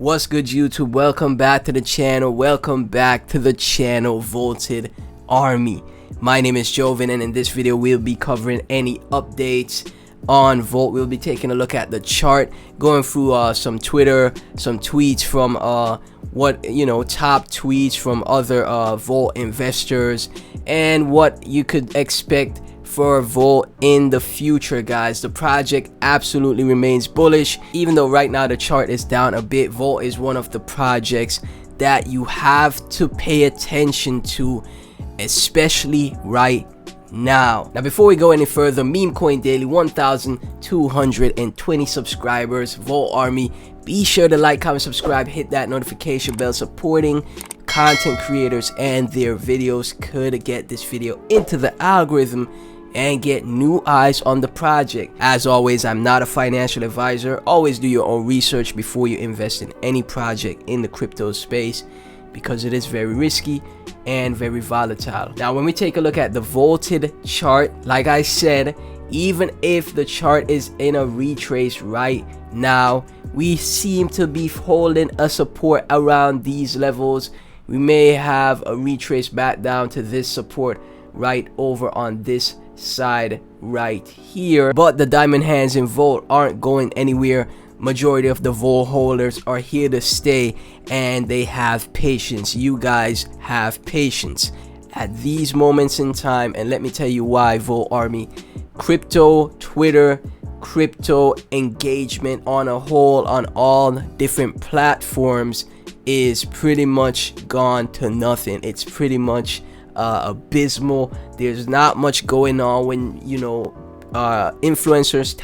What's good, YouTube? Welcome back to the channel. Welcome back to the channel, Vaulted Army. My name is Joven, and in this video we'll be covering any updates on Vault. We'll be taking a look at the chart, going through some Twitter, some tweets from top tweets from other Vault investors, and what you could expect for Vault in the future, guys. The project absolutely remains bullish, even though right now the chart is down a bit. Vault is one of the projects that you have to pay attention to, especially right now. Before we go any further, Meme Coin Daily, 1,220 subscribers. Vault Army, be sure to like, comment, subscribe, hit that notification bell. Supporting content creators and their videos could get this video into the algorithm and get new eyes on the project. As always, I'm not a financial advisor. Always do your own research before you invest in any project in the crypto space, because it is very risky and very volatile. Now, when we take a look at the Vaulted chart, like I said, even if the chart is in a retrace right now, we seem to be holding a support around these levels. We may have a retrace back down to this support right over on this side right here, but the diamond hands in Vault aren't going anywhere. Majority of the Vault holders are here to stay, and they have patience. You guys have patience at these moments in time, and let me tell you why. Vault Army, crypto Twitter, crypto engagement on a whole on all different platforms is pretty much gone to nothing. It's pretty much abysmal. There's not much going on when influencers,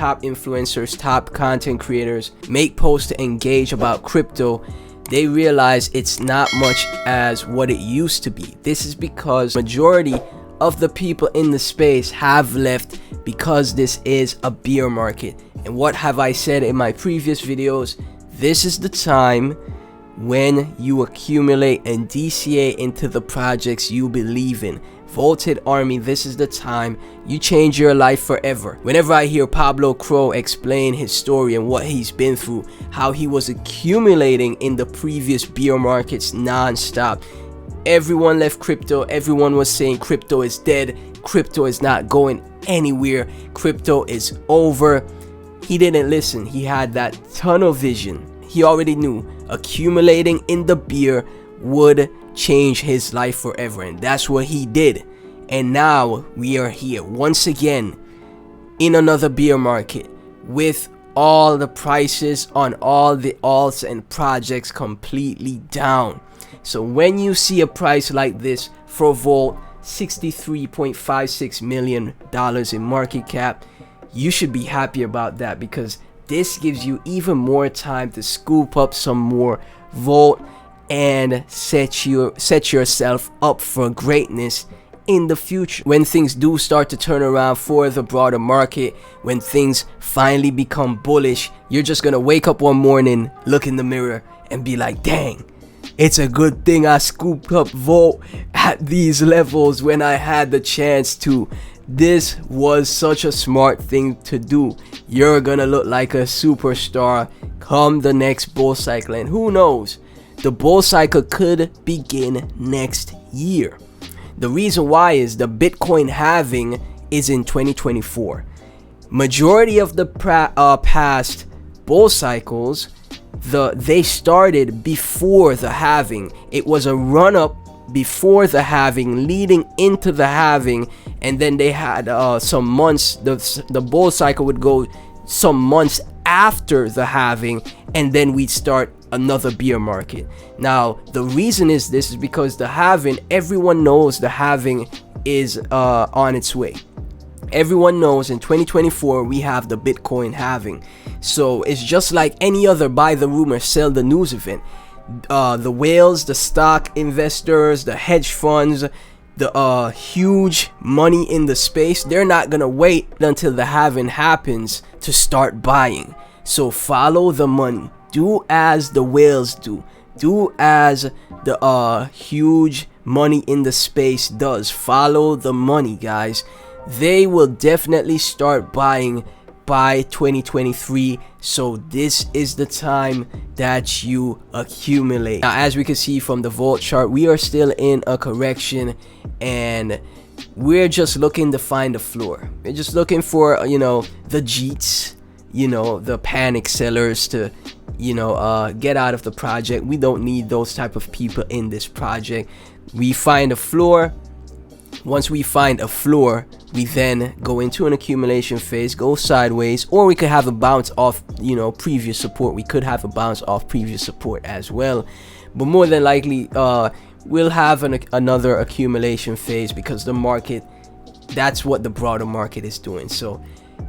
top content creators make posts to engage about crypto. They realize it's not much as what it used to be. This is because majority of the people in the space have left because this is a bear market. And what have I said in my previous videos? This is the time when you accumulate and DCA into the projects you believe in. Vaulted Army, this is the time you change your life forever. Whenever I hear Pablo Crow explain his story and what he's been through, how he was accumulating in the previous bear markets non-stop, everyone left crypto. Everyone was saying crypto is dead, crypto is not going anywhere, crypto is over. He didn't listen. He had that tunnel vision. He already knew accumulating in the beer would change his life forever, and that's what he did. And now we are here once again in another beer market with all the prices on all the alts and projects completely down. So when you see a price like this for Vault, $63.56 million in market cap, you should be happy about that, because this gives you even more time to scoop up some more Vault and set yourself up for greatness in the future. When things do start to turn around for the broader market, when things finally become bullish, you're just gonna wake up one morning, look in the mirror, and be like, dang, it's a good thing I scooped up Vault at these levels when I had the chance to. This was such a smart thing to do. You're gonna look like a superstar come the next bull cycle, and who knows, the bull cycle could begin next year. The reason why is the Bitcoin halving is in 2024. Majority of the past bull cycles, they started before the halving. It was a run up before the halving, leading into the halving, and then they had some months. The bull cycle would go some months after the halving, and then we'd start another bear market. Now the reason is this is because the halving, everyone knows the halving is on its way. Everyone knows in 2024 we have the Bitcoin halving. So it's just like any other buy the rumor, sell the news event. The whales, the stock investors, the hedge funds, the huge money in the space, they're not gonna wait until the halving happens to start buying. So follow the money. Do as the whales do. Do as the huge money in the space does. Follow the money, guys. They will definitely start buying by 2023. So this is the time that you accumulate. Now, as we can see from the Volt chart, we are still in a correction, and we're just looking to find the floor. We're just looking for, you know, the Jeets, you know, the panic sellers to, you know, get out of the project. We don't need those type of people in this project. We find a floor. Once we find a floor, we then go into an accumulation phase, go sideways, or we could have a bounce off, you know, previous support. We could have a bounce off previous support as well, but more than likely we'll have another accumulation phase, because the market, that's what the broader market is doing. So,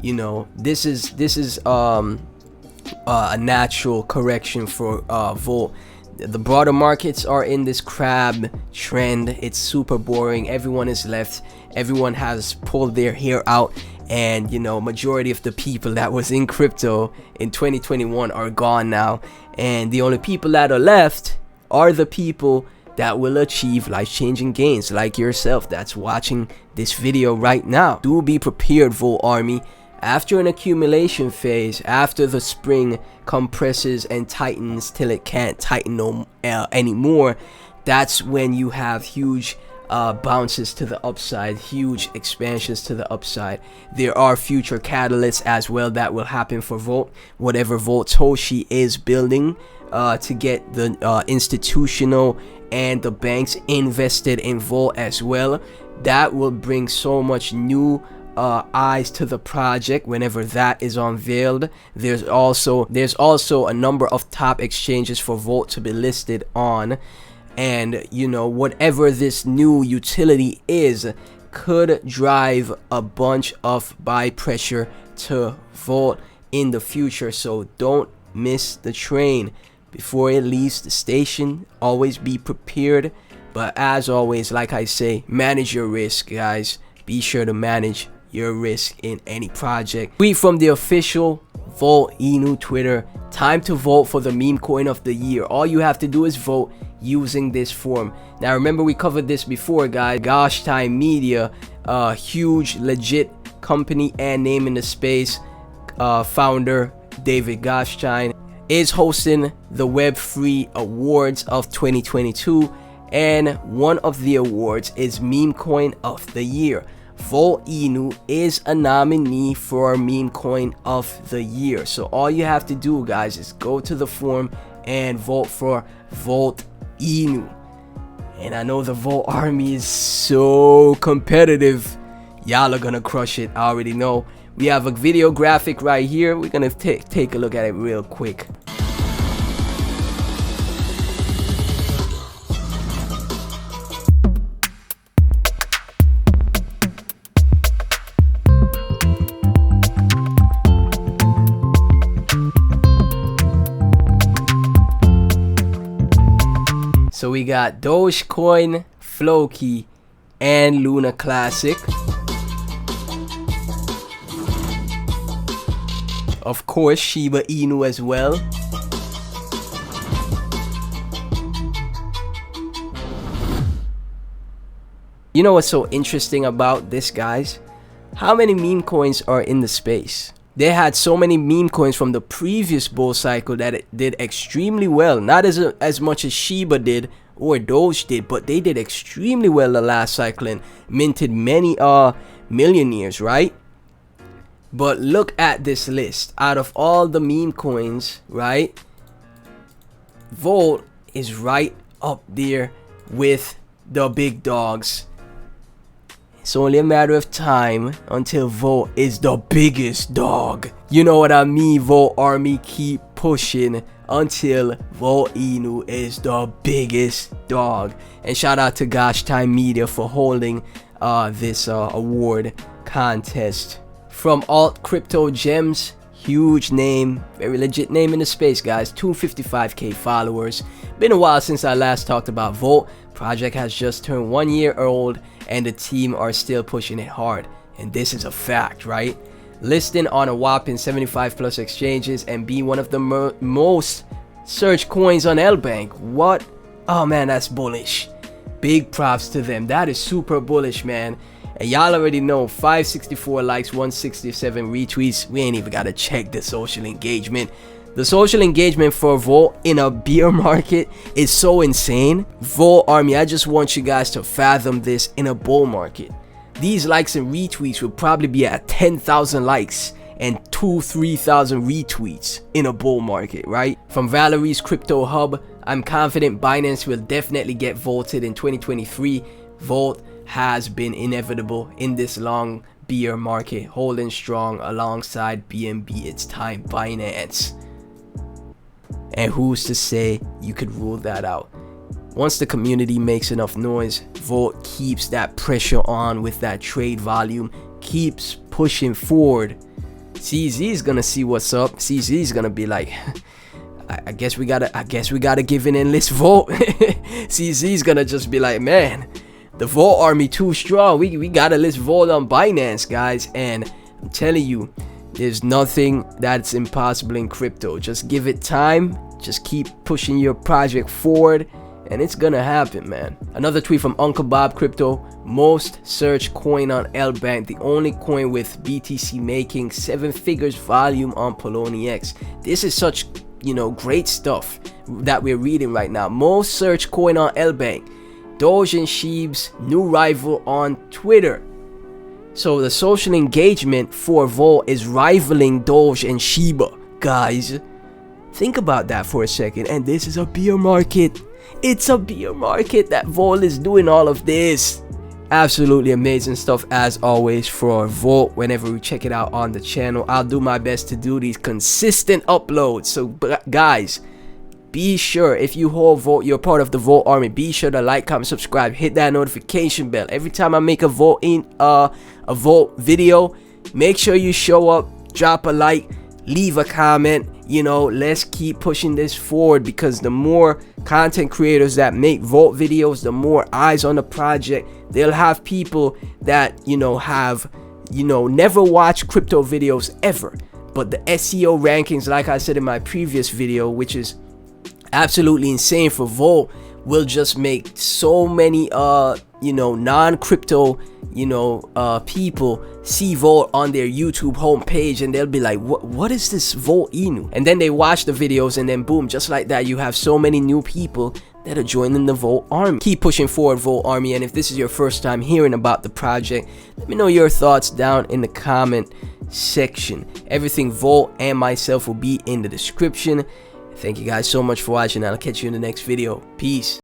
you know, this is a natural correction for Volt. The broader markets are in this crab trend. It's super boring. Everyone is left. Everyone has pulled their hair out, and, you know, majority of the people that was in crypto in 2021 are gone now, and the only people that are left are the people that will achieve life-changing gains, like yourself that's watching this video right now. Do be prepared, Volt Army. After an accumulation phase, after the spring compresses and tightens till it can't tighten no anymore, that's when you have huge bounces to the upside, huge expansions to the upside. There are future catalysts as well that will happen for Volt. Whatever Volt Toshi is building to get the institutional and the banks invested in Volt as well, that will bring so much new eyes to the project whenever that is unveiled. There's also a number of top exchanges for Volt to be listed on, and, you know, whatever this new utility is could drive a bunch of buy pressure to Volt in the future. So don't miss the train before it leaves the station. Always be prepared, but as always, like I say, manage your risk, guys. Be sure to manage your risk in any project. Tweet from the official Volt Inu Twitter: time to vote for the meme coin of the year. All you have to do is vote using this form. Now remember, we covered this before, guys. Gosh Time Media, huge legit company and name in the space, founder David Goshstein is hosting the Web3 Awards of 2022, and one of the awards is Meme Coin of the Year. Volt Inu is a nominee for Meme Coin of the Year. So all you have to do, guys, is go to the forum and vote for Volt Inu. And I know the Volt Army is so competitive. Y'all are gonna crush it. I already know. We have a video graphic right here. We're gonna take a look at it real quick. So we got Dogecoin, Floki, and Luna Classic. Of course, Shiba Inu as well. You know what's so interesting about this, guys? How many meme coins are in the space? They had so many meme coins from the previous bull cycle that it did extremely well. Not as much as Shiba did or Doge did, but they did extremely well the last cycle and minted many millionaires, right? But look at this list. Out of all the meme coins, right, Volt is right up there with the big dogs. It's only a matter of time until Volt is the biggest dog. You know what I mean, Volt Army? Keep pushing until Volt Inu is the biggest dog. And shout out to Gosh Time Media for holding this award contest. From Alt Crypto Gems, huge name, very legit name in the space, guys. 255k followers. Been a while since I last talked about Volt. Project has just turned 1 year old, and the team are still pushing it hard. And this is a fact, right? Listing on a whopping 75 plus exchanges and being one of the most searched coins on LBank. What? Oh man, that's bullish. Big props to them. That is super bullish, man. And y'all already know, 564 likes, 167 retweets. We ain't even gotta check the social engagement. The social engagement for Volt in a bear market is so insane. Volt Army, I just want you guys to fathom this in a bull market. These likes and retweets will probably be at 10,000 likes and 2,000-3,000 retweets in a bull market, right? From Valerie's Crypto Hub, I'm confident Binance will definitely get vaulted in 2023. Volt has been inevitable in this long bear market, holding strong alongside BNB. It's time, Binance. And who's to say you could rule that out? Once the community makes enough noise, Volt keeps that pressure on with that trade volume, keeps pushing forward. CZ is gonna see what's up. CZ is gonna be like, I guess we gotta give in and list Volt. CZ is gonna just be like, man, the Volt Army too strong. We gotta list Volt on Binance, guys. And I'm telling you, there's nothing that's impossible in crypto. Just give it time. Just keep pushing your project forward, and it's gonna happen, man. Another tweet from Uncle Bob Crypto. Most searched coin on L-Bank, the only coin with BTC making 7 figures volume on Poloniex. This is such, great stuff that we're reading right now. Most searched coin on L-Bank. Doge and Sheeb's new rival on Twitter. So the social engagement for Volt is rivaling Doge and Shiba. Guys, think about that for a second. And this is a bear market. It's a bear market that Volt is doing all of this. Absolutely amazing stuff as always for Volt whenever we check it out on the channel. I'll do my best to do these consistent uploads. So guys, be sure, if you hold Volt, you're part of the Volt Army, be sure to like, comment, subscribe, hit that notification bell. Every time I make a Volt video, make sure you show up, drop a like, leave a comment. Let's keep pushing this forward, because the more content creators that make Volt videos, the more eyes on the project. They'll have people that have never watched crypto videos ever, but the SEO rankings, like I said in my previous video, which is absolutely insane for Volt, will just make so many non-crypto people see Volt on their YouTube homepage, and they'll be like, what is this Volt Inu? And then they watch the videos, and then boom, just like that, you have so many new people that are joining the Volt Army. Keep pushing forward, Volt Army. And if this is your first time hearing about the project, let me know your thoughts down in the comment section. Everything Volt and myself will be in the description. Thank you guys so much for watching. I'll catch you in the next video. Peace.